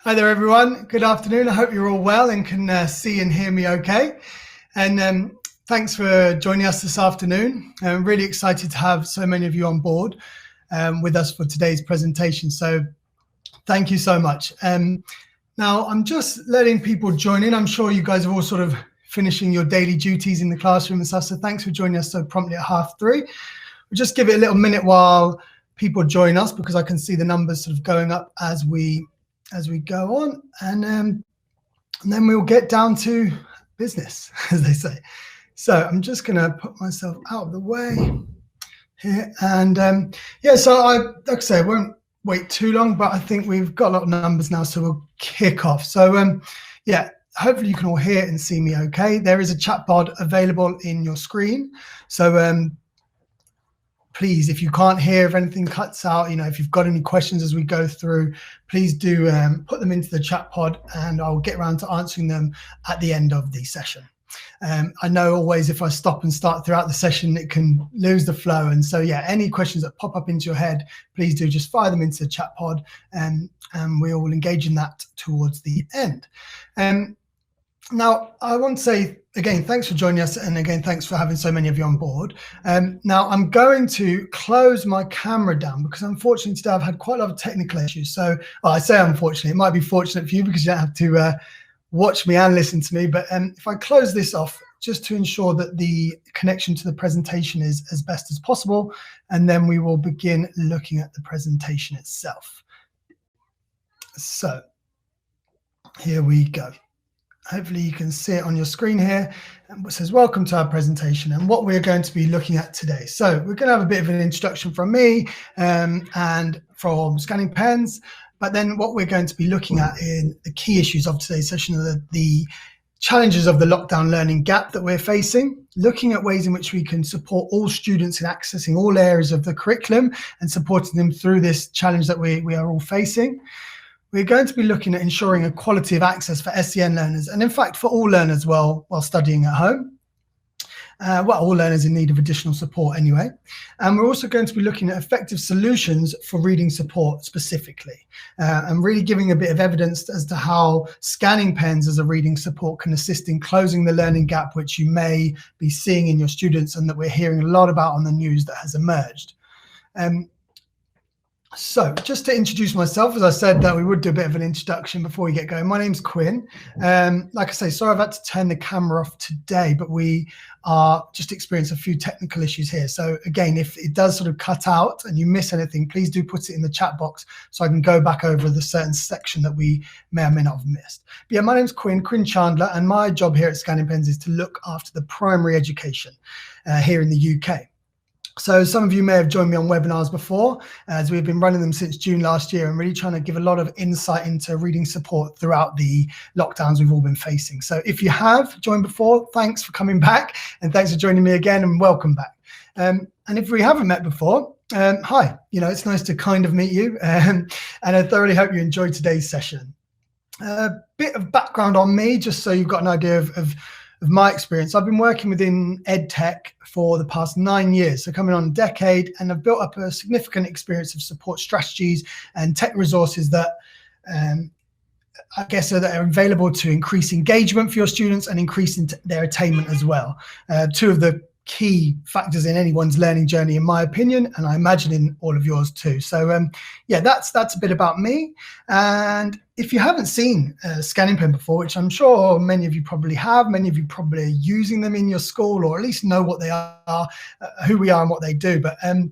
Hi there, everyone. Good afternoon. I hope you're all well and can see and hear me okay. And thanks for joining us this afternoon. I'm really excited to have so many of you on board with us for today's presentation. So thank you so much. Now, I'm just letting people join in. I'm sure you guys are all sort of finishing your daily duties in the classroom and stuff. So thanks for joining us so promptly at 3:30. We'll just give it a little minute while people join us, because I can see the numbers sort of going up as we go on, and then we'll get down to business, as they say. So I'm just going to put myself out of the way here, and yeah, so like I say, I won't wait too long, but I think we've got a lot of numbers now, so we'll kick off. So yeah, hopefully you can all hear and see me okay. There is a chat pod available in your screen, so please, if you can't hear, if anything cuts out, if you've got any questions as we go through, please do put them into the chat pod, and I'll get around to answering them at the end of the session. I know always if I stop and start throughout the session, it can lose the flow. And so, yeah, any questions that pop up into your head, please do just fire them into the chat pod, and we will engage in that towards the end. Now, I want to say, again, thanks for joining us, and again, thanks for having so many of you on board. Now, I'm going to close my camera down because unfortunately today I've had quite a lot of technical issues. So, well, I say unfortunately, it might be fortunate for you because you don't have to watch me and listen to me. But if I close this off, just to ensure that the connection to the presentation is as best as possible, and then we will begin looking at the presentation itself. So here we go. Hopefully you can see it on your screen here. It says, welcome to our presentation and what we're going to be looking at today. So we're going to have a bit of an introduction from me and from Scanning Pens, but then what we're going to be looking at in the key issues of today's session are the challenges of the lockdown learning gap that we're facing, looking at ways in which we can support all students in accessing all areas of the curriculum and supporting them through this challenge that we are all facing. We're going to be looking at ensuring a quality of access for SEN learners, and in fact for all learners while studying at home. Well, all learners in need of additional support anyway. And we're also going to be looking at effective solutions for reading support specifically, and really giving a bit of evidence as to how scanning pens as a reading support can assist in closing the learning gap which you may be seeing in your students and that we're hearing a lot about on the news that has emerged. So just to introduce myself, as I said that we would do a bit of an introduction before we get going. My name's Quinn. Like I say, sorry I've had to turn the camera off today, but we are just experiencing a few technical issues here. So again, if it does sort of cut out and you miss anything, please do put it in the chat box so I can go back over the certain section that we may or may not have missed. But yeah, my name's Quinn Chandler, and my job here at Scanning Pens is to look after the primary education here in the UK. So some of you may have joined me on webinars before, as we've been running them since June last year and really trying to give a lot of insight into reading support throughout the lockdowns we've all been facing. So if you have joined before, thanks for coming back, and thanks for joining me again, and welcome back. And if we haven't met before, hi, it's nice to kind of meet you, and I thoroughly hope you enjoyed today's session. A bit of background on me, just so you've got an idea of my experience. I've been working within EdTech for the past 9 years, so coming on a decade, and I've built up a significant experience of support strategies and tech resources that I guess that are available to increase engagement for your students and increase their attainment as well. Two of the key factors in anyone's learning journey, in my opinion, and I imagine in all of yours too. So yeah, that's a bit about me. And if you haven't seen Scanning Pen before, which I'm sure many of you probably have, many of you probably are using them in your school, or at least know what they are, who we are and what they do. But we'll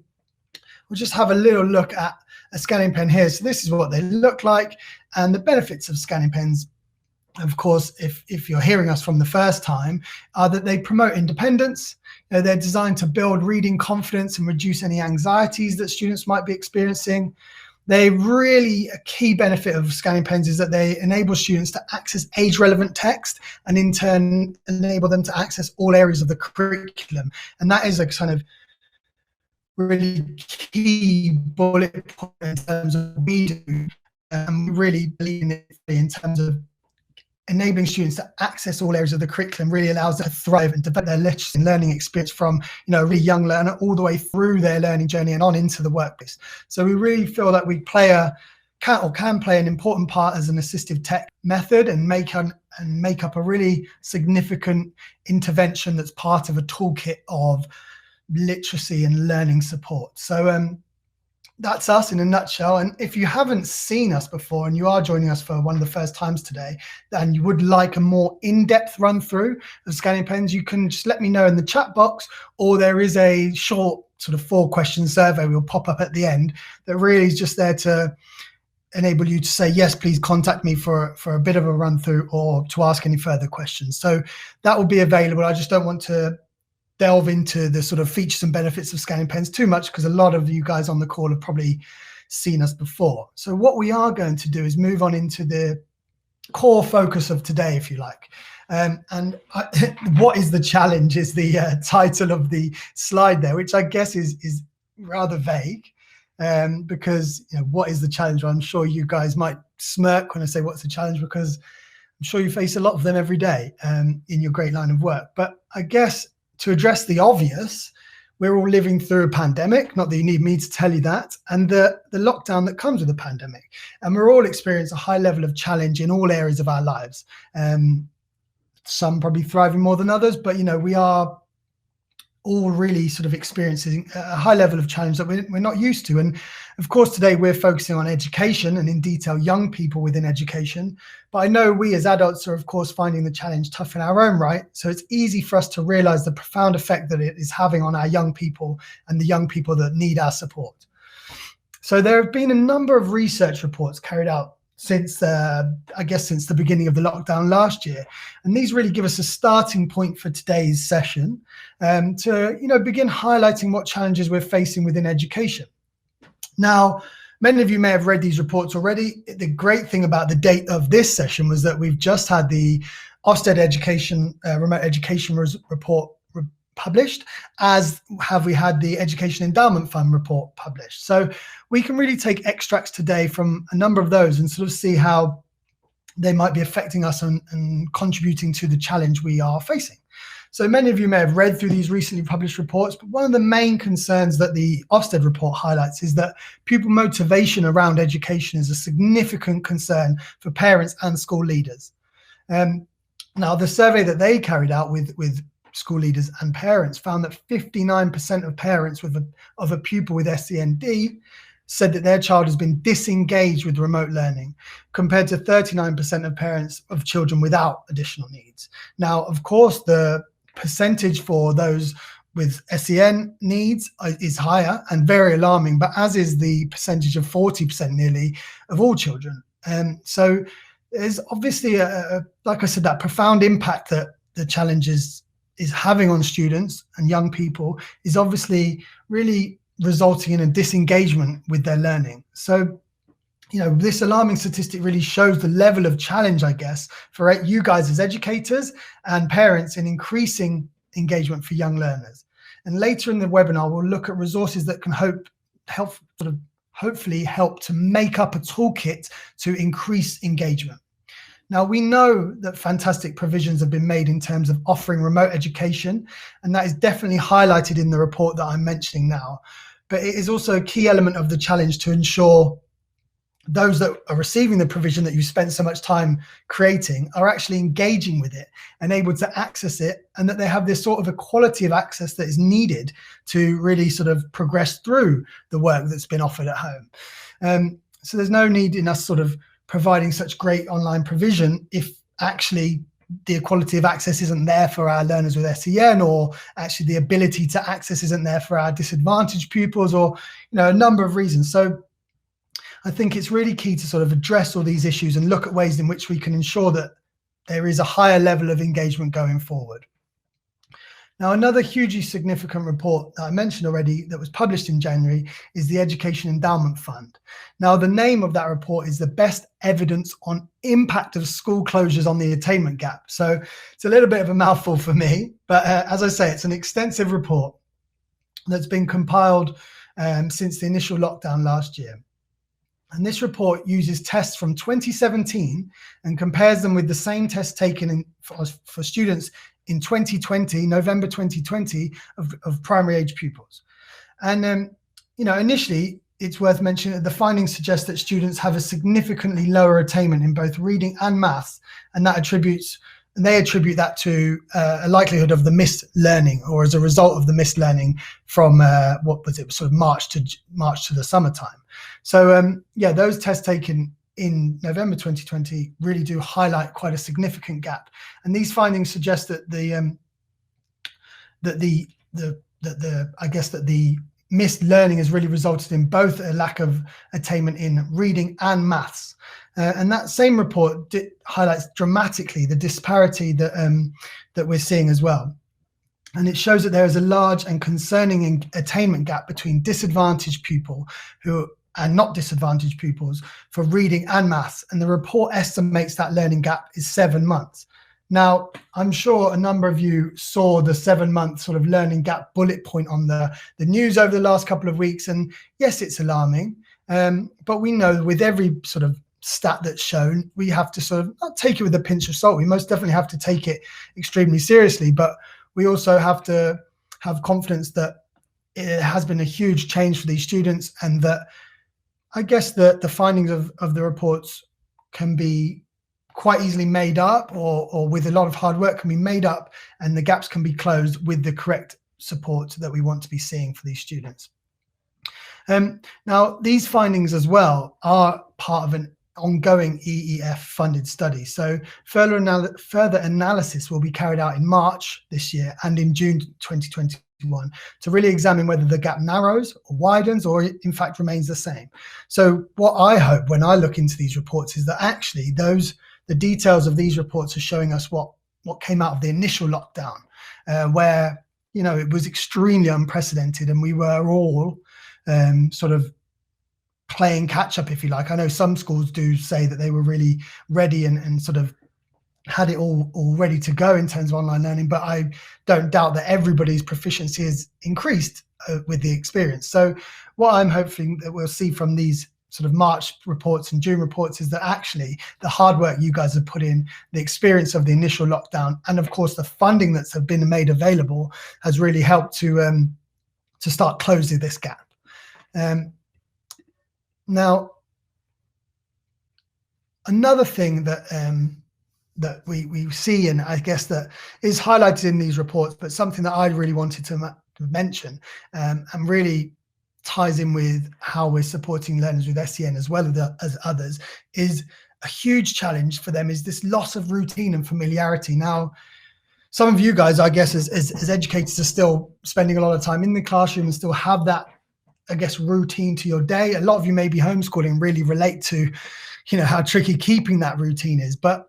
just have a little look at a Scanning Pen here. So this is what they look like, and the benefits of Scanning Pens, of course, if you're hearing us from the first time, are that they promote independence. They're designed to build reading confidence and reduce any anxieties that students might be experiencing. A key benefit of Scanning Pens is that they enable students to access age-relevant text, and in turn enable them to access all areas of the curriculum. And that is a kind of really key bullet point in terms of what we do. We really believe in it in terms of enabling students to access all areas of the curriculum. Really allows them to thrive and develop their literacy and learning experience from a really young learner all the way through their learning journey and on into the workplace. So we really feel that we play a can play an important part as an assistive tech method and make up a really significant intervention that's part of a toolkit of literacy and learning support. So that's us in a nutshell. And if you haven't seen us before and you are joining us for one of the first times today, and you would like a more in-depth run through of Scanning Pens, you can just let me know in the chat box, or there is a short sort of 4-question survey will pop up at the end that really is just there to enable you to say, yes, please contact me for a bit of a run through or to ask any further questions. So that will be available. I just don't want to delve into the sort of features and benefits of Scanning Pens too much, because a lot of you guys on the call have probably seen us before. So what we are going to do is move on into the core focus of today, if you like. What is the challenge is the title of the slide there, which I guess is rather vague, because what is the challenge? I'm sure you guys might smirk when I say what's the challenge, because I'm sure you face a lot of them every day in your great line of work. But I guess to address the obvious, we're all living through a pandemic, not that you need me to tell you that, and the lockdown that comes with the pandemic. And we're all experiencing a high level of challenge in all areas of our lives. Some probably thriving more than others, but we are all really sort of experiencing a high level of challenge that we're not used to. And of course, today we're focusing on education and in detail young people within education. But I know we as adults are, of course, finding the challenge tough in our own right. So it's easy for us to realize the profound effect that it is having on our young people and the young people that need our support. So there have been a number of research reports carried out since the beginning of the lockdown last year, and these really give us a starting point for today's session to begin highlighting what challenges we're facing within education. Now, many of you may have read these reports already. The great thing about the date of this session was that we've just had the Ofsted remote education report published, as have we had the Education Endowment Fund report published. So we can really take extracts today from a number of those and sort of see how they might be affecting us and contributing to the challenge we are facing. So many of you may have read through these recently published reports, but one of the main concerns that the Ofsted report highlights is that pupil motivation around education is a significant concern for parents and school leaders. Now, the survey that they carried out with school leaders and parents found that 59% of parents of a pupil with SEND said that their child has been disengaged with remote learning, compared to 39% of parents of children without additional needs. Now, of course, the percentage for those with SEN needs is higher and very alarming, but as is the percentage of 40% nearly of all children. So there's obviously, like I said, that profound impact that the challenges is having on students and young people is obviously really resulting in a disengagement with their learning. So, this alarming statistic really shows the level of challenge, I guess, for you guys as educators and parents in increasing engagement for young learners. And later in the webinar, we'll look at resources that can hopefully help to make up a toolkit to increase engagement. Now, we know that fantastic provisions have been made in terms of offering remote education, and that is definitely highlighted in the report that I'm mentioning now. But it is also a key element of the challenge to ensure those that are receiving the provision that you spent so much time creating are actually engaging with it and able to access it, and that they have this sort of equality of access that is needed to really sort of progress through the work that's been offered at home. So there's no need in us sort of providing such great online provision if actually the equality of access isn't there for our learners with SEN, or actually the ability to access isn't there for our disadvantaged pupils, or a number of reasons. So I think it's really key to sort of address all these issues and look at ways in which we can ensure that there is a higher level of engagement going forward. Now, another hugely significant report that I mentioned already that was published in January is the Education Endowment Fund. Now, the name of that report is the best evidence on impact of school closures on the attainment gap. So it's a little bit of a mouthful for me, but as I say, it's an extensive report that's been compiled since the initial lockdown last year. And this report uses tests from 2017 and compares them with the same tests taken for students in 2020, November 2020, of primary age pupils. And, initially, it's worth mentioning that the findings suggest that students have a significantly lower attainment in both reading and maths, and they attribute that to a likelihood of the missed learning, or as a result of the missed learning from sort of March to the summertime. So yeah, those tests taken in November 2020 really do highlight quite a significant gap, and these findings suggest that the missed learning has really resulted in both a lack of attainment in reading and maths. And that same report highlights dramatically the disparity that we're seeing as well. And it shows that there is a large and concerning attainment gap between disadvantaged pupils and not disadvantaged pupils for reading and maths. And the report estimates that learning gap is 7 months. Now, I'm sure a number of you saw the 7-month sort of learning gap bullet point on the news over the last couple of weeks. And yes, it's alarming, but we know with every sort of stat that's shown, we have to sort of not take it with a pinch of salt. We most definitely have to take it extremely seriously, but we also have to have confidence that it has been a huge change for these students, and that I guess the findings of the reports can be quite easily made up, or with a lot of hard work can be made up, and the gaps can be closed with the correct support that we want to be seeing for these students. Now, these findings as well are part of an ongoing EEF funded study. So further analysis will be carried out in March this year and in June 2021 to really examine whether the gap narrows or widens, or in fact remains the same. So what I hope when I look into these reports is that actually the details of these reports are showing us what came out of the initial lockdown, where, you know, it was extremely unprecedented, and we were all sort of playing catch up, if you like. I know some schools do say that they were really ready and sort of had it all ready to go in terms of online learning, but I don't doubt that everybody's proficiency has increased with the experience. So what I'm hoping that we'll see from these sort of March reports and June reports is that actually the hard work you guys have put in, the experience of the initial lockdown, and of course the funding that's have been made available has really helped to start closing this gap. Now, another thing that we see, and I guess that is highlighted in these reports, but something that I really wanted to mention, and really ties in with how we're supporting learners with SEN as well as others, is a huge challenge for them is this loss of routine and familiarity. Now, some of you guys, I guess, as educators, are still spending a lot of time in the classroom and still have that, I guess, routine to your day. A lot of you may be homeschooling, really relate to, you know, how tricky keeping that routine is. But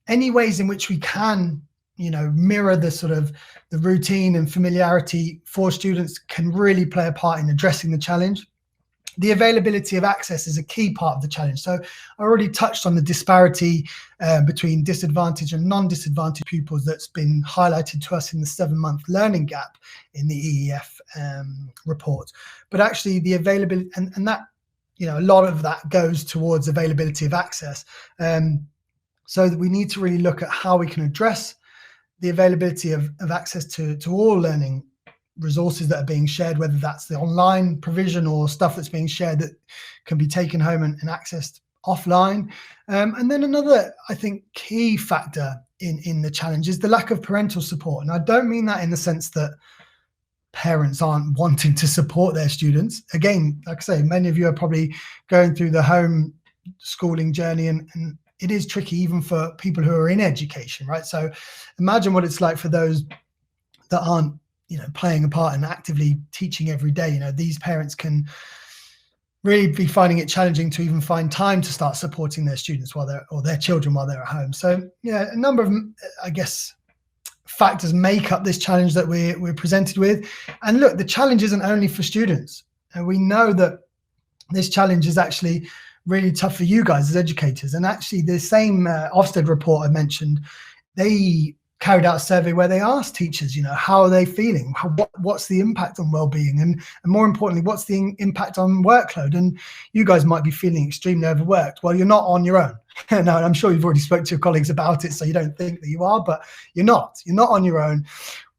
any ways in which we can, you know, mirror the sort of the routine and familiarity for students can really play a part in addressing the challenge. The availability of access is a key part of the challenge. So I already touched on the disparity between disadvantaged and non-disadvantaged pupils that's been highlighted to us in the 7-month learning gap in the EEF report. But actually the availability, and that, you know, a lot of that goes towards availability of access. So that we need to really look at how we can address the availability of access to all learning resources that are being shared, whether that's the online provision or stuff that's being shared that can be taken home and accessed offline. And then another, I think, key factor in the challenge is the lack of parental support. And I don't mean that in the sense that parents aren't wanting to support their students. Again, like I say, many of you are probably going through the home schooling journey, and it is tricky even for people who are in education, right? So imagine what it's like for those that aren't, you know, playing a part and actively teaching every day. You know, these parents can really be finding it challenging to even find time to start supporting their students or their children while they're at home. So yeah, a number of, I guess, factors make up this challenge that we're presented with. And look, the challenge isn't only for students. And we know that this challenge is actually really tough for you guys as educators. And actually the same Ofsted report I mentioned, they carried out a survey where they asked teachers, you know, how are they feeling? What's the impact on well-being? And more importantly, what's the impact on workload? And you guys might be feeling extremely overworked. Well, you're not on your own. No, I'm sure you've already spoke to your colleagues about it, so you don't think that you are, but you're not on your own.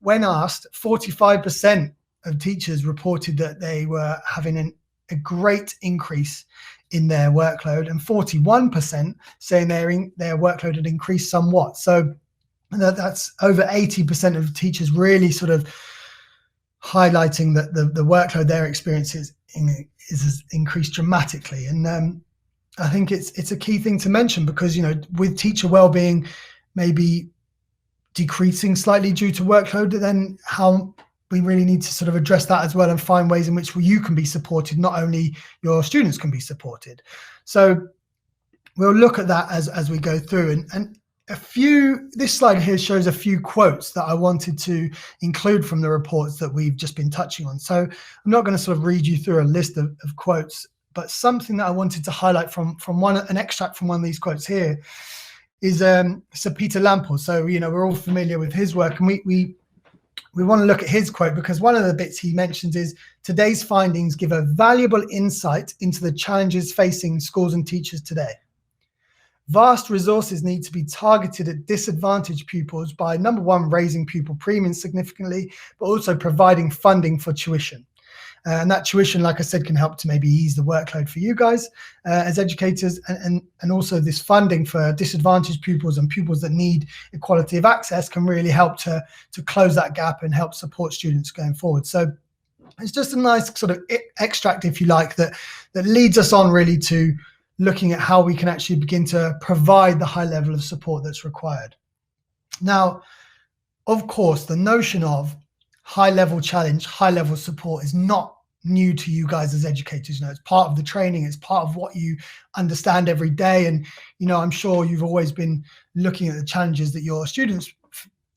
When asked, 45% of teachers reported that they were having a great increase in their workload, and 41% saying their workload had increased somewhat. So that's over 80% of teachers really sort of highlighting that the workload they're experiencing is increased dramatically. And I think it's a key thing to mention, because, you know, with teacher well-being maybe decreasing slightly due to workload, then how we really need to sort of address that as well and find ways in which you can be supported, not only your students can be supported. So we'll look at that as we go through. And this slide here shows a few quotes that I wanted to include from the reports that we've just been touching on. So I'm not going to sort of read you through a list of quotes, but something that I wanted to highlight from an extract from one of these quotes here is Sir Peter Lamport. So, you know, we're all familiar with his work, and we want to look at his quote, because one of the bits he mentions is, today's findings give a valuable insight into the challenges facing schools and teachers today. Vast resources need to be targeted at disadvantaged pupils by, number one, raising pupil premiums significantly, but also providing funding for tuition. And that tuition, like I said, can help to maybe ease the workload for you guys as educators, and also this funding for disadvantaged pupils and pupils that need equality of access can really help to close that gap and help support students going forward. So it's just a nice sort of extract, if you like, that leads us on really to looking at how we can actually begin to provide the high level of support that's required. Now, of course, the notion of high level challenge, high level support is not new to you guys as educators. You know, it's part of the training, it's part of what you understand every day. And, you know, I'm sure you've always been looking at the challenges that your students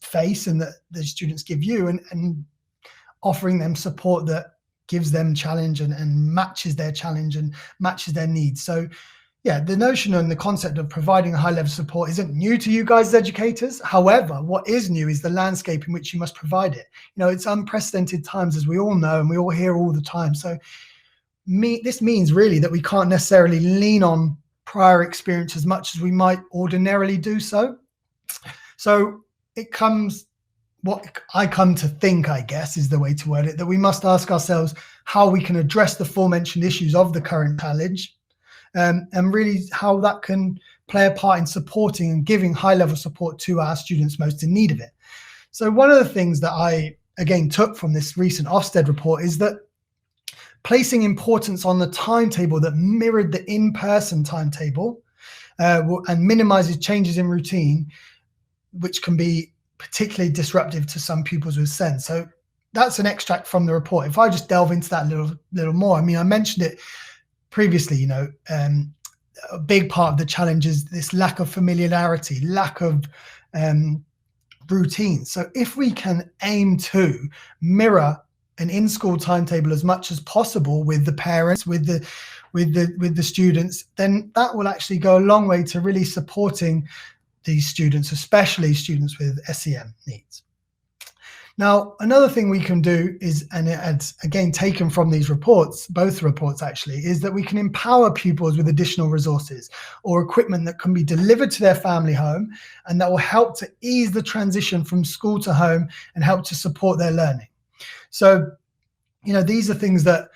face and that the students give you, and offering them support that gives them challenge and matches their challenge and matches their needs. So yeah, the notion and the concept of providing a high level support isn't new to you guys as educators. However, what is new is the landscape in which you must provide it. You know, it's unprecedented times, as we all know, and we all hear all the time. So this means really that we can't necessarily lean on prior experience as much as we might ordinarily do so. So what I come to think, I guess, is the way to word it, that we must ask ourselves how we can address the aforementioned issues of the current challenge, and really how that can play a part in supporting and giving high level support to our students most in need of it. So one of the things that I, again, took from this recent Ofsted report is that placing importance on the timetable that mirrored the in-person timetable and minimizes changes in routine, which can be particularly disruptive to some pupils with SEND. So that's an extract from the report. If I just delve into that a little more, I mean, I mentioned it previously, you know, a big part of the challenge is this lack of familiarity, lack of routine. So if we can aim to mirror an in-school timetable as much as possible with the parents, with the students, then that will actually go a long way to really supporting these students, especially students with SEN needs. Now, another thing we can do is, and it's again taken from these reports, both reports actually, is that we can empower pupils with additional resources or equipment that can be delivered to their family home, and that will help to ease the transition from school to home and help to support their learning. So, you know, these are things that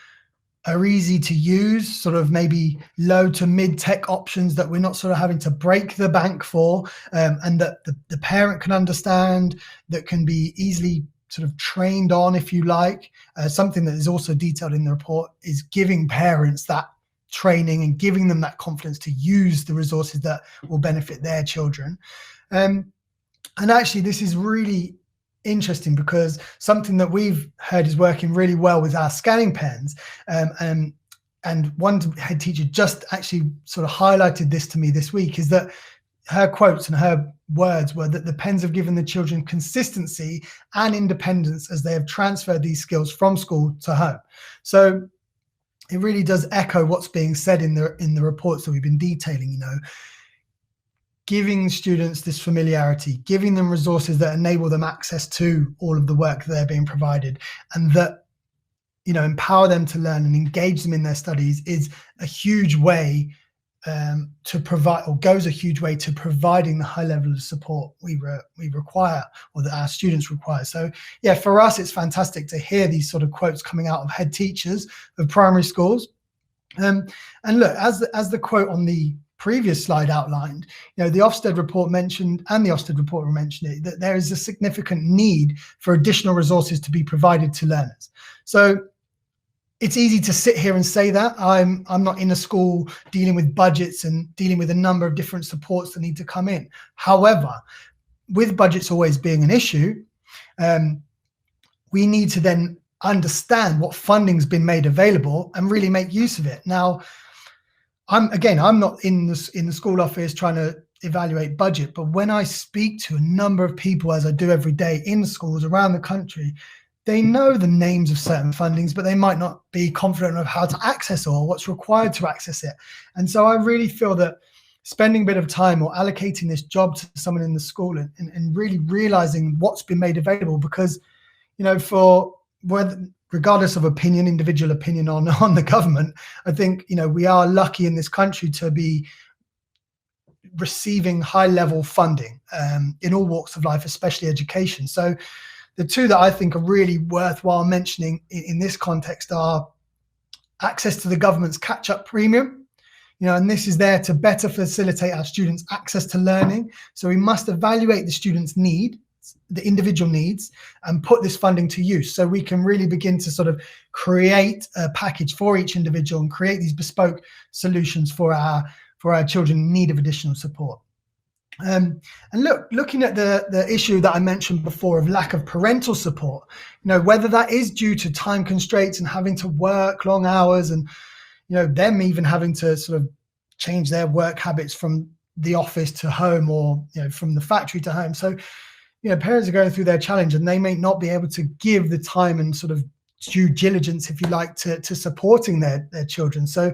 are easy to use, sort of maybe low to mid-tech options that we're not sort of having to break the bank for, and that the parent can understand, that can be easily sort of trained on, if you like. Something that is also detailed in the report is giving parents that training and giving them that confidence to use the resources that will benefit their children. And actually, this is really interesting because something that we've heard is working really well with our scanning pens, and one head teacher just actually sort of highlighted this to me this week, is that her quotes and her words were that the pens have given the children consistency and independence as they have transferred these skills from school to home. So it really does echo what's being said in the reports that we've been detailing, you know, giving students this familiarity, giving them resources that enable them access to all of the work that they're being provided, and that, you know, empower them to learn and engage them in their studies is a huge way to provide, or goes a huge way to providing the high level of support we require, or that our students require. So yeah, for us, it's fantastic to hear these sort of quotes coming out of head teachers of primary schools, And look, as the quote on the previous slide outlined, the Ofsted report mentioned, and the Ofsted report mentioned it, that there is a significant need for additional resources to be provided to learners. So it's easy to sit here and say that. I'm not in a school dealing with budgets and dealing with a number of different supports that need to come in. However, with budgets always being an issue, we need to then understand what funding's been made available and really make use of it. Now, I'm not in the school office trying to evaluate budget, but when I speak to a number of people, as I do every day in schools around the country, they know the names of certain fundings, but they might not be confident of how to access or what's required to access it. And so I really feel that spending a bit of time or allocating this job to someone in the school and really realizing what's been made available, because, for regardless of individual opinion on the government, I think, we are lucky in this country to be receiving high level funding in all walks of life, especially education. So the two that I think are really worthwhile mentioning in this context are access to the government's Catchup Premium, and this is there to better facilitate our students' access to learning. So we must evaluate the student's the individual needs, and put this funding to use so we can really begin to sort of create a package for each individual and create these bespoke solutions for our children in need of additional support. And looking at the issue that I mentioned before of lack of parental support, whether that is due to time constraints and having to work long hours and, them even having to sort of change their work habits from the office to home or, from the factory to home. So, parents are going through their challenge and they may not be able to give the time and sort of due diligence, if you like, to supporting their children. So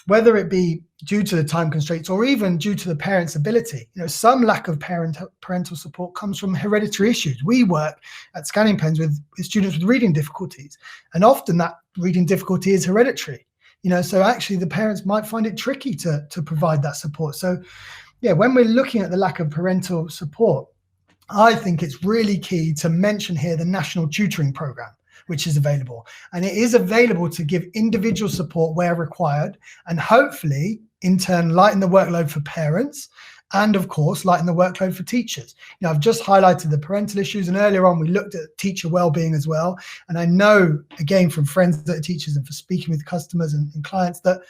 whether it be due to the time constraints or even due to the parent's ability, some lack of parental support comes from hereditary issues. We work at Scanning Pens with students with reading difficulties, and often that reading difficulty is hereditary. So actually the parents might find it tricky to provide that support. So yeah, when we're looking at the lack of parental support, I think it's really key to mention here the National Tutoring Program, which is available. And it is available to give individual support where required, and hopefully in turn lighten the workload for parents and of course lighten the workload for teachers. I've just highlighted the parental issues, and earlier on we looked at teacher well-being as well. And I know, again, from friends that are teachers and for speaking with customers and clients, that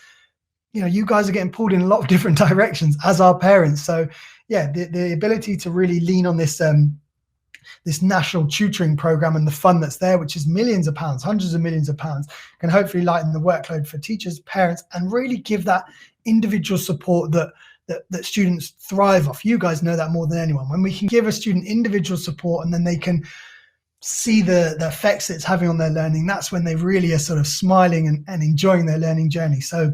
you guys are getting pulled in a lot of different directions, as are parents. So yeah, the ability to really lean on this this national tutoring program and the fund that's there, which is millions of pounds, hundreds of millions of pounds, can hopefully lighten the workload for teachers, parents, and really give that individual support that students thrive off. You guys know that more than anyone. When we can give a student individual support and then they can see the effects it's having on their learning, that's when they really are sort of smiling and enjoying their learning journey. So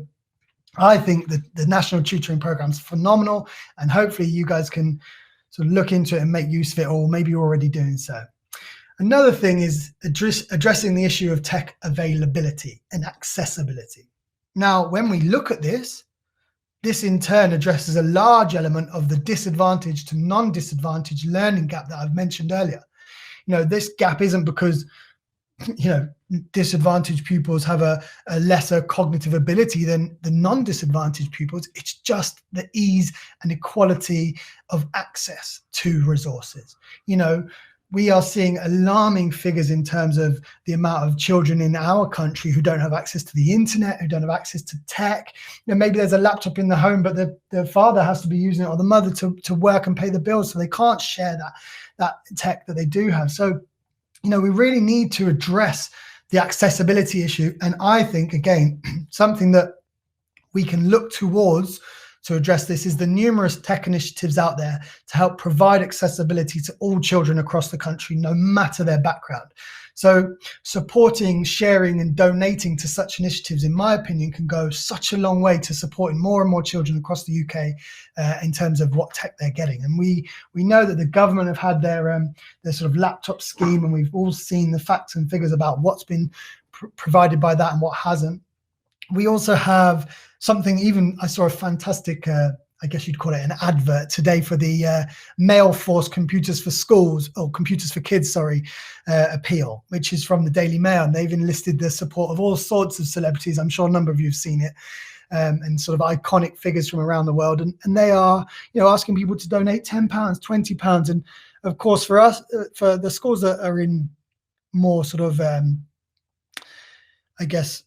I think that the National Tutoring Program is phenomenal, and hopefully you guys can sort of look into it and make use of it, or maybe you're already doing so. Another thing is addressing the issue of tech availability and accessibility. Now, when we look at this in turn addresses a large element of the disadvantaged to non-disadvantaged learning gap that I've mentioned earlier. This gap isn't because disadvantaged pupils have a lesser cognitive ability than the non-disadvantaged pupils. It's just the ease and equality of access to resources. We are seeing alarming figures in terms of the amount of children in our country who don't have access to the internet, who don't have access to tech. Maybe there's a laptop in the home, but the father has to be using it, or the mother to work and pay the bills, so they can't share that tech that they do have. So we really need to address the accessibility issue. And I think, again, something that we can look towards to address this is the numerous tech initiatives out there to help provide accessibility to all children across the country, no matter their background. So supporting, sharing, and donating to such initiatives, in my opinion, can go such a long way to supporting more and more children across the UK in terms of what tech they're getting. And we know that the government have had their sort of laptop scheme, and we've all seen the facts and figures about what's been provided by that and what hasn't. We also have something, even I saw a fantastic I guess you'd call it an advert today for the Mail Force Computers for Schools, or Computers for Kids, sorry, appeal, which is from the Daily Mail. And they've enlisted the support of all sorts of celebrities. I'm sure a number of you have seen it. And sort of iconic figures from around the world. And they are, asking people to donate £10, £20. And of course, for us, for the schools that are in more sort of, I guess,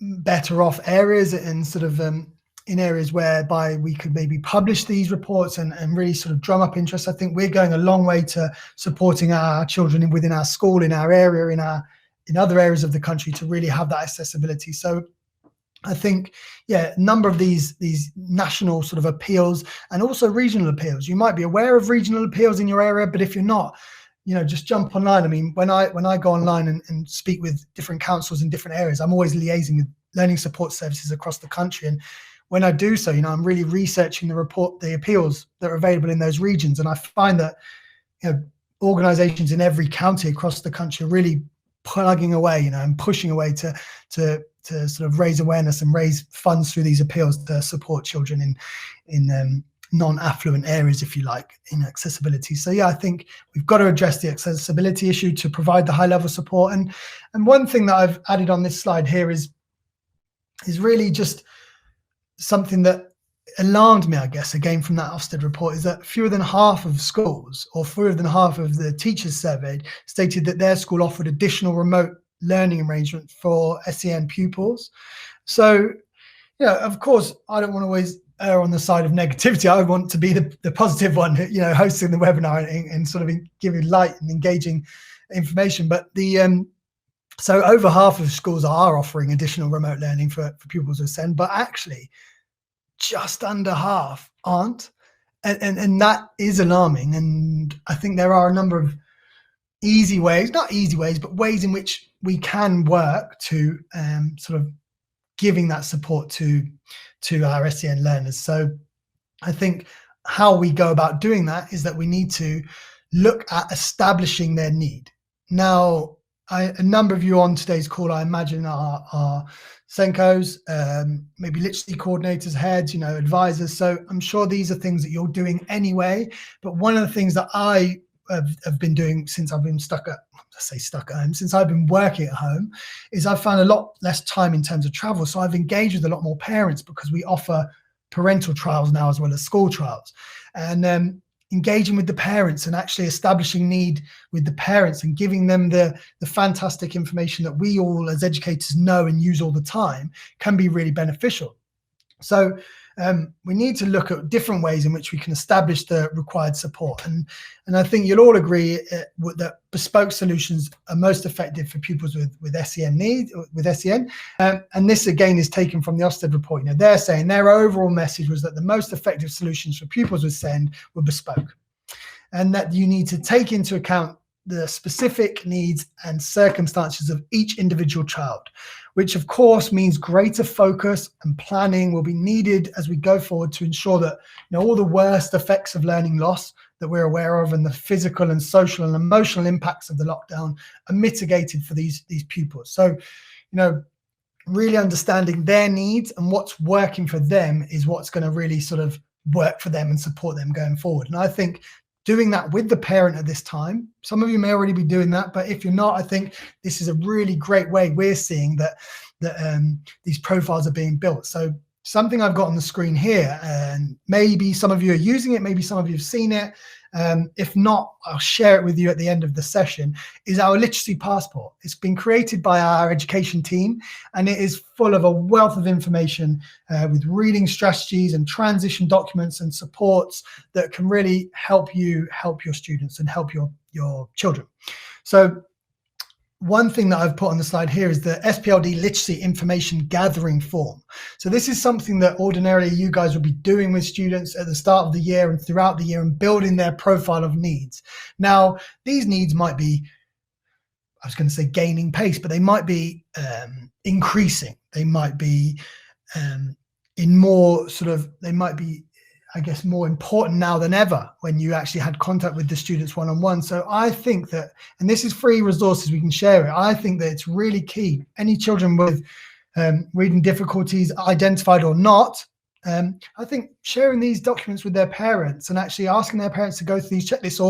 better off areas, and sort of in areas whereby we could maybe publish these reports and really sort of drum up interest, I think we're going a long way to supporting our children within our school, in our area, in other areas of the country, to really have that accessibility. So I think, a number of these national sort of appeals, and also regional appeals. You might be aware of regional appeals in your area, but if you're not, just jump online. I mean, when I go online and speak with different councils in different areas, I'm always liaising with learning support services across the country. And when I do so, I'm really researching the appeals that are available in those regions. And I find that, organizations in every county across the country are really plugging away, and pushing away to sort of raise awareness and raise funds through these appeals to support children in non-affluent areas, if you like, in accessibility. So I think we've got to address the accessibility issue to provide the high-level support. And one thing that I've added on this slide here is really just something that alarmed me, I guess, again from that Ofsted report, is that fewer than half of schools, or fewer than half of the teachers surveyed, stated that their school offered additional remote learning arrangement for SEN pupils. So, of course, I don't want to always err on the side of negativity. I want to be the positive one, hosting the webinar and sort of giving light and engaging information. But so over half of schools are offering additional remote learning for pupils with SEN, but actually just under half aren't. And that is alarming. And I think there are a number of easy ways, not easy ways, but ways in which we can work to sort of giving that support to our SEN learners. So I think how we go about doing that is that we need to look at establishing their need. Now, a number of you on today's call, I imagine, are Senkos, maybe literacy coordinators, heads, advisors. So I'm sure these are things that you're doing anyway. But one of the things that I have been doing since I've been stuck at home, since I've been working at home, is I've found a lot less time in terms of travel. So I've engaged with a lot more parents, because we offer parental trials now as well as school trials. And engaging with the parents and actually establishing need with the parents and giving them the fantastic information that we all as educators know and use all the time can be really beneficial. So we need to look at different ways in which we can establish the required support. And I think you'll all agree that bespoke solutions are most effective for pupils with SEN needs, with SEN. And this again is taken from the Ofsted report. They're saying their overall message was that the most effective solutions for pupils with SEN were bespoke, and that you need to take into account the specific needs and circumstances of each individual child, which of course means greater focus and planning will be needed as we go forward to ensure that all the worst effects of learning loss that we're aware of, and the physical and social and emotional impacts of the lockdown, are mitigated for these pupils. So, really understanding their needs and what's working for them is what's going to really sort of work for them and support them going forward. And I think doing that with the parent at this time, some of you may already be doing that, but if you're not, I think this is a really great way we're seeing that these profiles are being built. So something I've got on the screen here, and maybe some of you are using it, maybe some of you have seen it. If not, I'll share it with you at the end of the session, is our literacy passport. It's been created by our education team, and it is full of a wealth of information with reading strategies and transition documents and supports that can really help you help your students and help your children. So one thing that I've put on the slide here is the SPLD literacy information gathering form. So this is something that ordinarily you guys will be doing with students at the start of the year and throughout the year, and building their profile of needs. Now, these needs might be, I was going to say gaining pace, but they might be increasing. They might be they might be, I guess, more important now than ever when you actually had contact with the students one-on-one. So I think that, and this is free resources, we can share it. I think that it's really key. Any children with reading difficulties, identified or not, I think sharing these documents with their parents and actually asking their parents to go through these checklists,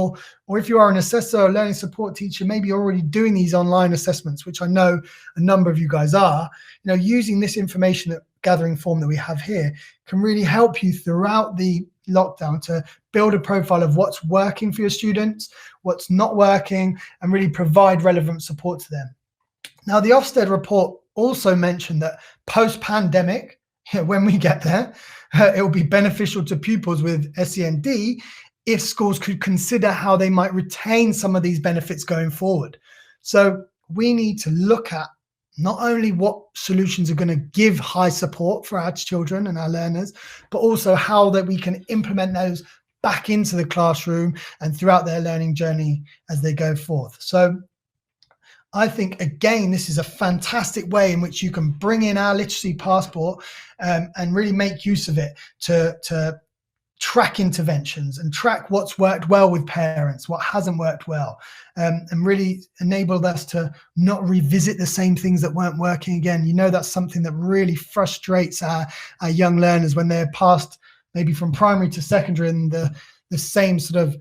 or if you are an assessor or learning support teacher, maybe you're already doing these online assessments, which I know a number of you guys are, using this information gathering form that we have here can really help you throughout the lockdown to build a profile of what's working for your students, what's not working, and really provide relevant support to them. Now, the Ofsted report also mentioned that post-pandemic, when we get there, it will be beneficial to pupils with SEND if schools could consider how they might retain some of these benefits going forward. So we need to look at not only what solutions are going to give high support for our children and our learners, but also how that we can implement those back into the classroom and throughout their learning journey as they go forth. So I think, again, this is a fantastic way in which you can bring in our literacy passport and really make use of it to track interventions and track what's worked well with parents, what hasn't worked well, and really enabled us to not revisit the same things that weren't working again. That's something that really frustrates our young learners when they're passed maybe from primary to secondary, and the same sort of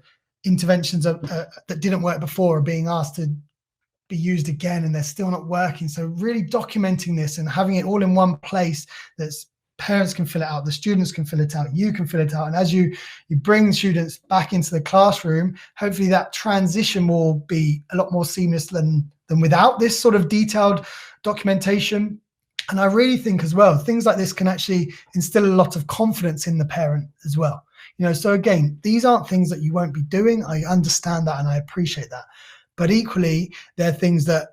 interventions that didn't work before are being asked to be used again, and they're still not working. So really documenting this and having it all in one place that parents can fill it out, the students can fill it out, you can fill it out. And as you bring students back into the classroom, hopefully that transition will be a lot more seamless than without this sort of detailed documentation. And I really think as well, things like this can actually instill a lot of confidence in the parent as well. So again, these aren't things that you won't be doing. I understand that and I appreciate that. But equally, they're things that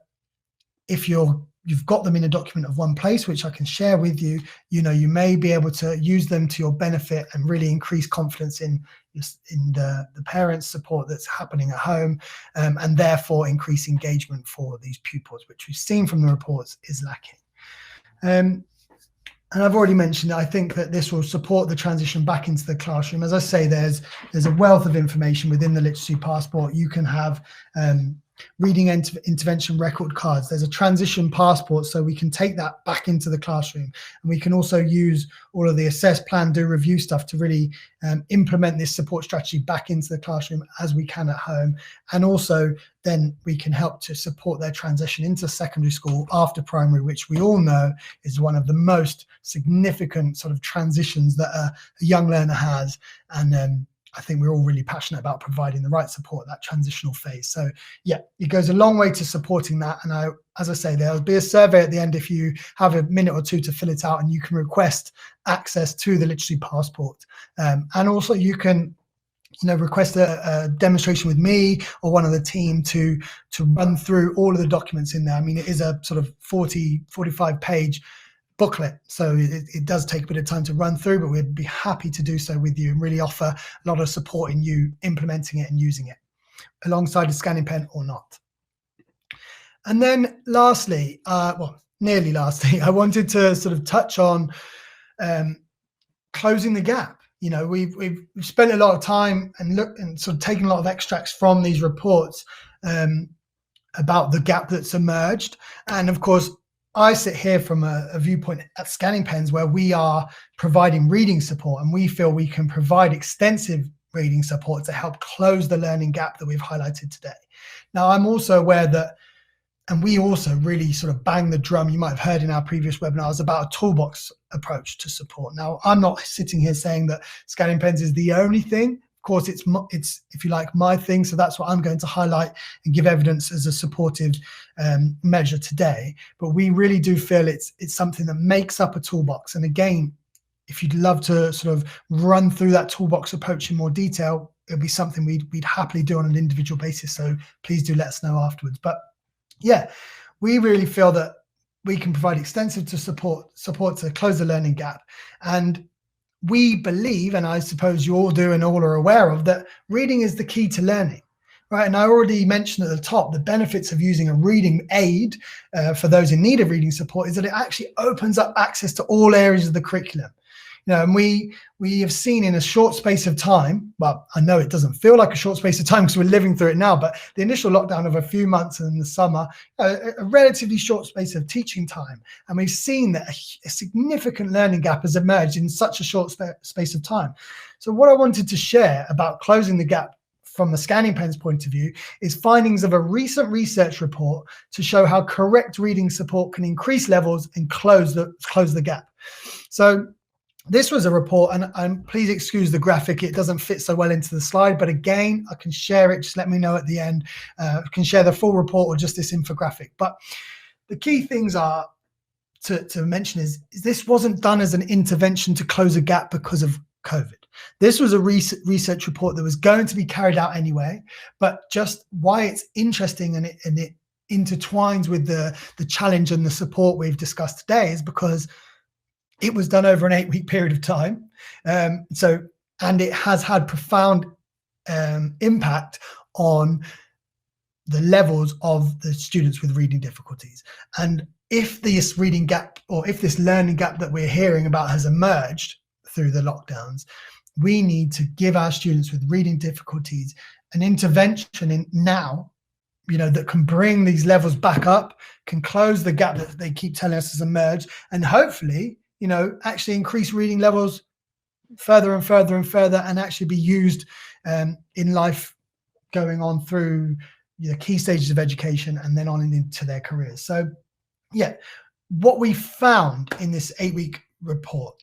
if you've got them in a document of one place, which I can share with you, you may be able to use them to your benefit and really increase confidence in the parents' support that's happening at home, and therefore increase engagement for these pupils, which we've seen from the reports is lacking. And I've already mentioned that I think that this will support the transition back into the classroom. As I say, there's a wealth of information within the literacy passport. You can have reading intervention record cards. There's a transition passport, so we can take that back into the classroom. And we can also use all of the assess, plan, do, review stuff to really implement this support strategy back into the classroom as we can at home. And also then we can help to support their transition into secondary school after primary, which we all know is one of the most significant sort of transitions that a young learner has. And I think we're all really passionate about providing the right support at that transitional phase. So yeah, it goes a long way to supporting that. And as I say, there'll be a survey at the end if you have a minute or two to fill it out, and you can request access to the literacy passport. And also you can request a demonstration with me or one of the team to run through all of the documents in there. I mean, it is a sort of 45 page booklet, so it does take a bit of time to run through, but we'd be happy to do so with you and really offer a lot of support in you implementing it and using it alongside a scanning pen or not. And then lastly, nearly lastly, I wanted to sort of touch on closing the gap. We've spent a lot of time and sort of taken a lot of extracts from these reports about the gap that's emerged. And of course, I sit here from a viewpoint at Scanning Pens where we are providing reading support, and we feel we can provide extensive reading support to help close the learning gap that we've highlighted today. Now, I'm also aware that, and we also really sort of bang the drum, you might have heard in our previous webinars, about a toolbox approach to support. Now, I'm not sitting here saying that Scanning Pens is the only thing. Of course, it's if you like, my thing, so that's what I'm going to highlight and give evidence as a supportive measure today. But we really do feel it's something that makes up a toolbox. And again, if you'd love to sort of run through that toolbox approach in more detail, it'll be something we'd happily do on an individual basis. So please do let us know afterwards. But yeah, we really feel that we can provide extensive support to close the learning gap. And we believe, and I suppose you all do and all are aware of, that reading is the key to learning, right? And I already mentioned at the top, the benefits of using a reading aid for those in need of reading support is that it actually opens up access to all areas of the curriculum. And we have seen in a short space of time, well, I know it doesn't feel like a short space of time because we're living through it now, but the initial lockdown of a few months in the summer, a relatively short space of teaching time. And we've seen that a significant learning gap has emerged in such a short space of time. So what I wanted to share about closing the gap from the Scanning Pen's point of view is findings of a recent research report to show how correct reading support can increase levels and close the gap. So this was a report, and please excuse the graphic, it doesn't fit so well into the slide, but again, I can share it, just let me know at the end. I can share the full report or just this infographic. But the key things are to mention is this wasn't done as an intervention to close a gap because of COVID. This was a research report that was going to be carried out anyway, but just why it's interesting and it intertwines with the challenge and the support we've discussed today is because it was done over an 8-week period of time. And it has had profound impact on the levels of the students with reading difficulties. And if this reading gap or if this learning gap that we're hearing about has emerged through the lockdowns, we need to give our students with reading difficulties an intervention in now, that can bring these levels back up, can close the gap that they keep telling us has emerged, and hopefully, actually increase reading levels further and further and further, and actually be used in life going on through key stages of education and then on into their careers. So yeah, what we found in this 8-week report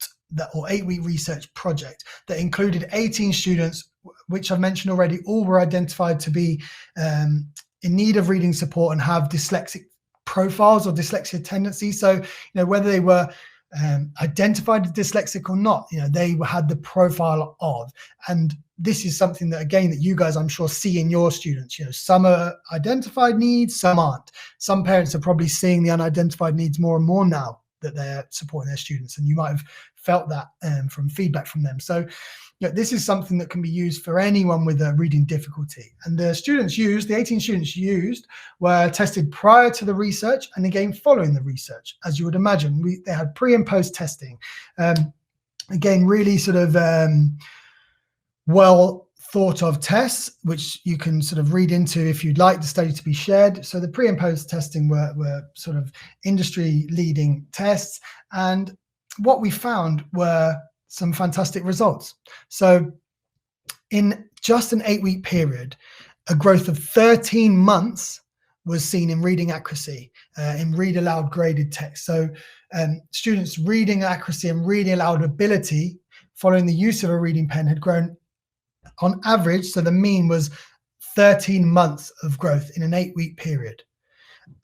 or 8-week research project that included 18 students, which I've mentioned already, all were identified to be in need of reading support and have dyslexic profiles or dyslexia tendencies. So, whether they were identified as dyslexic or not, they had the profile of. And this is something that, again, that you guys, I'm sure, see in your students. Some are identified needs, some aren't. Some parents are probably seeing the unidentified needs more and more now that they're supporting their students, and you might have felt that from feedback from them. So this is something that can be used for anyone with a reading difficulty. And the 18 students used were tested prior to the research and again following the research. As you would imagine, they had pre and post testing. Again, really sort of well thought of tests, which you can sort of read into if you'd like the study to be shared. So the pre and post testing were sort of industry leading tests. And what we found were some fantastic results. So in just an 8-week period, a growth of 13 months was seen in reading accuracy, in read aloud graded text. So students' reading accuracy and reading aloud ability following the use of a reading pen had grown on average. So the mean was 13 months of growth in an 8-week period.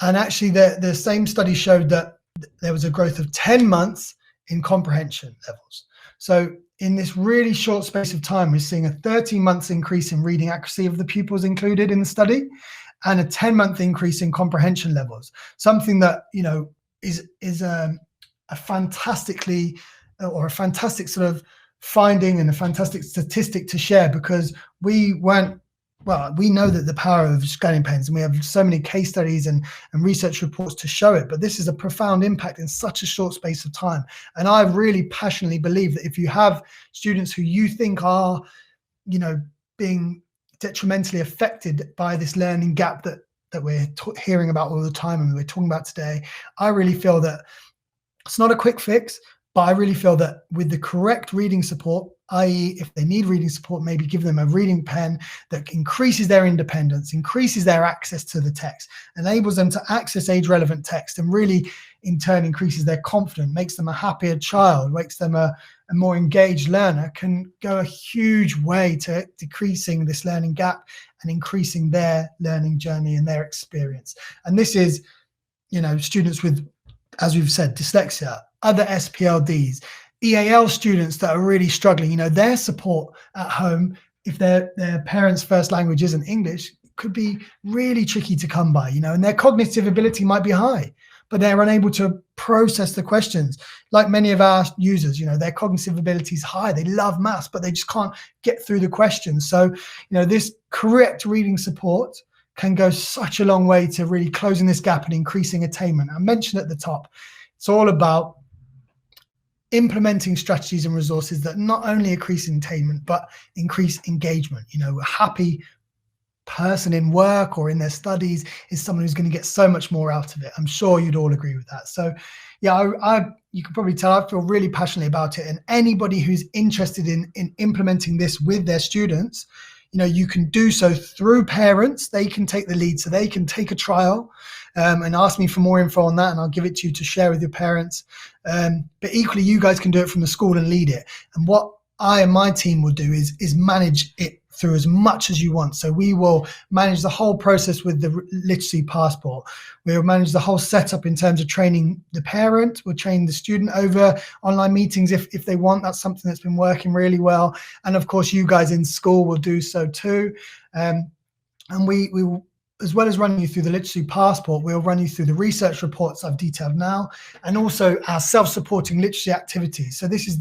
And actually the same study showed that there was a growth of 10 months in comprehension levels. So in this really short space of time, we're seeing a 13 months increase in reading accuracy of the pupils included in the study and a 10-month increase in comprehension levels. Something that, is a fantastic sort of finding and a fantastic statistic to share, because we know that the power of scanning pens, and we have so many case studies and research reports to show it, but this is a profound impact in such a short space of time. And I really passionately believe that if you have students who you think are, being detrimentally affected by this learning gap that we're hearing about all the time and we're talking about today, I really feel that it's not a quick fix, but I really feel that with the correct reading support, i.e. if they need reading support, maybe give them a reading pen that increases their independence, increases their access to the text, enables them to access age-relevant text, and really, in turn, increases their confidence, makes them a happier child, makes them a more engaged learner, can go a huge way to decreasing this learning gap and increasing their learning journey and their experience. And this is, students with, as we've said, dyslexia, other SPLDs, EAL students that are really struggling, their support at home, if their parents' first language isn't English, could be really tricky to come by, and their cognitive ability might be high, but they're unable to process the questions. Like many of our users, their cognitive ability is high, they love maths, but they just can't get through the questions. So, this correct reading support can go such a long way to really closing this gap and increasing attainment. I mentioned at the top, it's all about implementing strategies and resources that not only increase attainment, but increase engagement. A happy person in work or in their studies is someone who's going to get so much more out of it. I'm sure you'd all agree with that. So yeah, you can probably tell I feel really passionately about it, and anybody who's interested in implementing this with their students, you can do so through parents. They can take the lead, so they can take a trial and ask me for more info on that, and I'll give it to you to share with your parents. But equally, you guys can do it from the school and lead it. And what I and my team will do is manage it through as much as you want. So we will manage the whole process with the literacy passport. We'll manage the whole setup in terms of training the parent. We'll train the student over online meetings if they want. That's something that's been working really well. And of course, you guys in school will do so too. And we will, as well as running you through the literacy passport, we'll run you through the research reports I've detailed now, and also our self-supporting literacy activities. So this is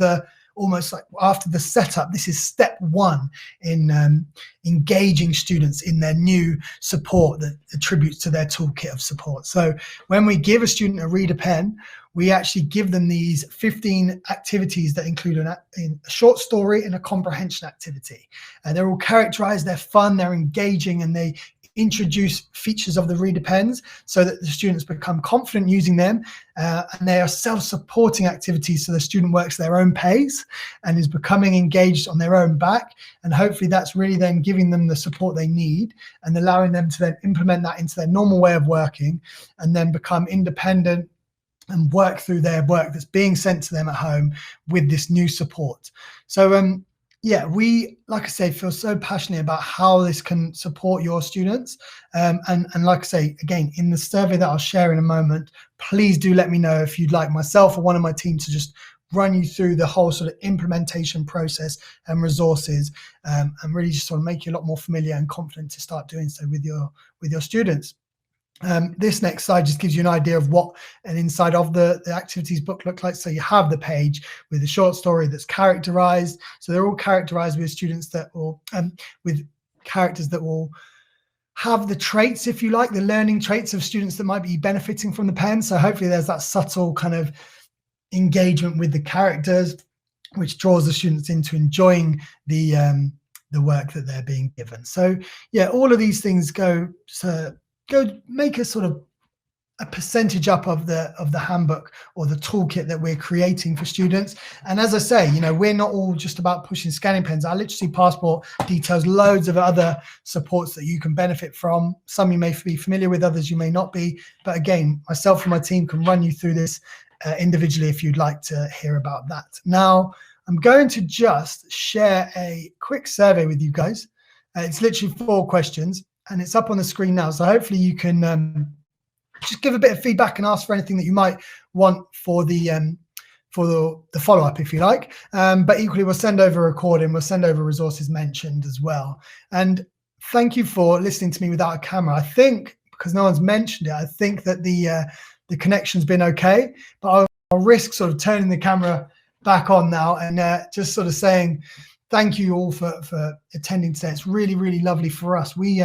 almost like after the setup, this is step one in engaging students in their new support that attributes to their toolkit of support. So when we give a student a reader pen, we actually give them these 15 activities that include a short story and a comprehension activity. They're all characterized, they're fun, they're engaging, and they introduce features of the reader pens so that the students become confident using them, and they are self-supporting activities, so the student works their own pace and is becoming engaged on their own back, and hopefully that's really then giving them the support they need and allowing them to then implement that into their normal way of working and then become independent and work through their work that's being sent to them at home with this new support. So yeah, we, like I say, feel so passionate about how this can support your students. And like I say, again, in the survey that I'll share in a moment, please do let me know if you'd like myself or one of my team to just run you through the whole sort of implementation process and resources, and really just sort of make you a lot more familiar and confident to start doing so with your students. This next slide just gives you an idea of what an inside of the activities book look like. So you have the page with a short story that's characterized. So they're all characterized with students that will, with characters that will have the traits, if you like, the learning traits of students that might be benefiting from the pen. So hopefully there's that subtle kind of engagement with the characters, which draws the students into enjoying the work that they're being given. So yeah, all of these things go make a sort of a percentage up of the handbook or the toolkit that we're creating for students. And as I say, we're not all just about pushing scanning pens. Our literacy passport details loads of other supports that you can benefit from. Some you may be familiar with, others you may not be. But again, myself and my team can run you through this individually if you'd like to hear about that. Now, I'm going to just share a quick survey with you guys. It's literally 4 questions. And it's up on the screen now. So hopefully you can just give a bit of feedback and ask for anything that you might want for the follow-up, if you like. But equally, we'll send over a recording. We'll send over resources mentioned as well. And thank you for listening to me without a camera. I think, because no one's mentioned it, I think that the connection's been okay. But I'll risk sort of turning the camera back on now and just sort of saying thank you all for attending today. It's really, really lovely for us. We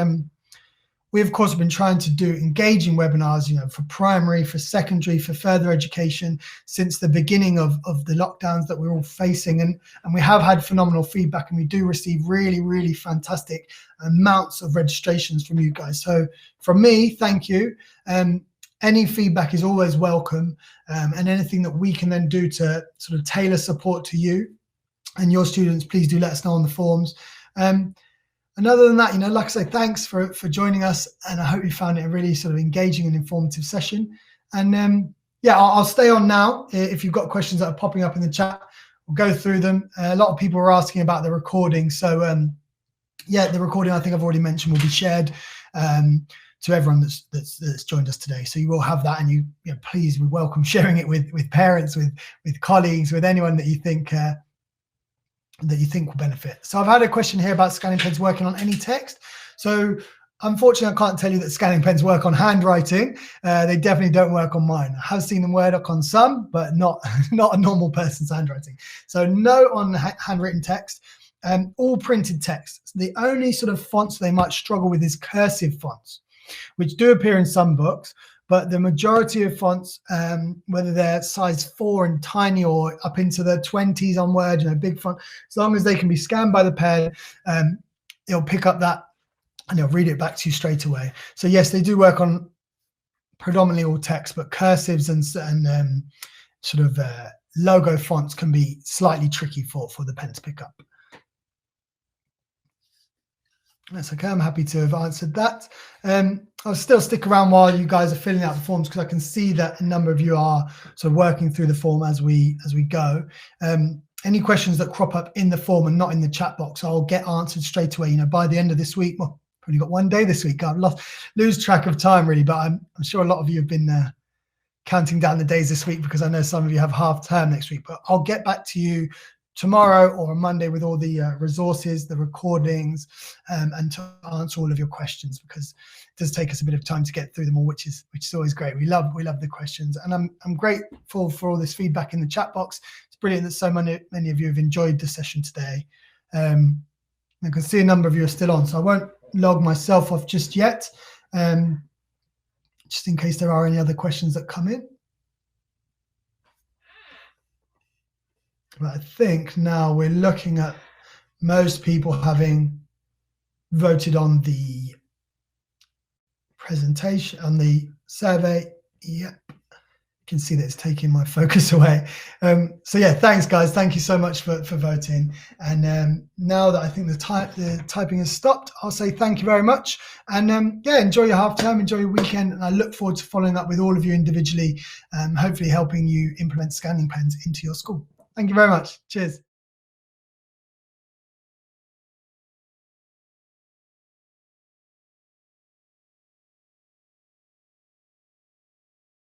of course have been trying to do engaging webinars, for primary, for secondary, for further education since the beginning of the lockdowns that we're all facing. And we have had phenomenal feedback, and we do receive really, really fantastic amounts of registrations from you guys. So from me, thank you. Any feedback is always welcome, and anything that we can then do to sort of tailor support to you and your students, please do let us know on the forums. And other than that, like I say, thanks for joining us, and I hope you found it a really sort of engaging and informative session. And yeah, I'll stay on now. If you've got questions that are popping up in the chat, we'll go through them. A lot of people are asking about the recording. So yeah, the recording, I think I've already mentioned, will be shared to everyone that's joined us today. So you will have that, and you please, we welcome sharing it with parents, with colleagues, with anyone that you think will benefit. So I've had a question here about scanning pens working on any text. So unfortunately, I can't tell you that scanning pens work on handwriting. They definitely don't work on mine. I have seen them work on some, but not a normal person's handwriting. So no on handwritten text, all printed text. The only sort of fonts they might struggle with is cursive fonts, which do appear in some books, but the majority of fonts, whether they're size 4 and tiny or up into the 20s on Word, big font, as long as they can be scanned by the pen, it'll pick up that and it'll read it back to you straight away. So yes, they do work on predominantly all text, but cursives and sort of logo fonts can be slightly tricky for the pen to pick up. That's okay. I'm happy to have answered that. I'll still stick around while you guys are filling out the forms, because I can see that a number of you are sort of working through the form as we go. Any questions that crop up in the form and not in the chat box, I'll get answered straight away. By the end of this week. Well, probably got one day this week. I've lose track of time really, but I'm sure a lot of you have been counting down the days this week, because I know some of you have half term next week. But I'll get back to you tomorrow or on Monday with all the resources, the recordings, and to answer all of your questions, because it does take us a bit of time to get through them all, which is always great. We love the questions, and I'm grateful for all this feedback in the chat box. It's brilliant that so many of you have enjoyed the session today. I can see a number of you are still on, so I won't log myself off just yet, just in case there are any other questions that come in. But I think now we're looking at most people having voted on the presentation, on the survey. Yep, you can see that it's taking my focus away. So yeah, thanks guys. Thank you so much for voting. And now that I think the typing has stopped, I'll say thank you very much. And yeah, enjoy your half term, enjoy your weekend. And I look forward to following up with all of you individually, hopefully helping you implement scanning pens into your school. Thank you very much. Cheers.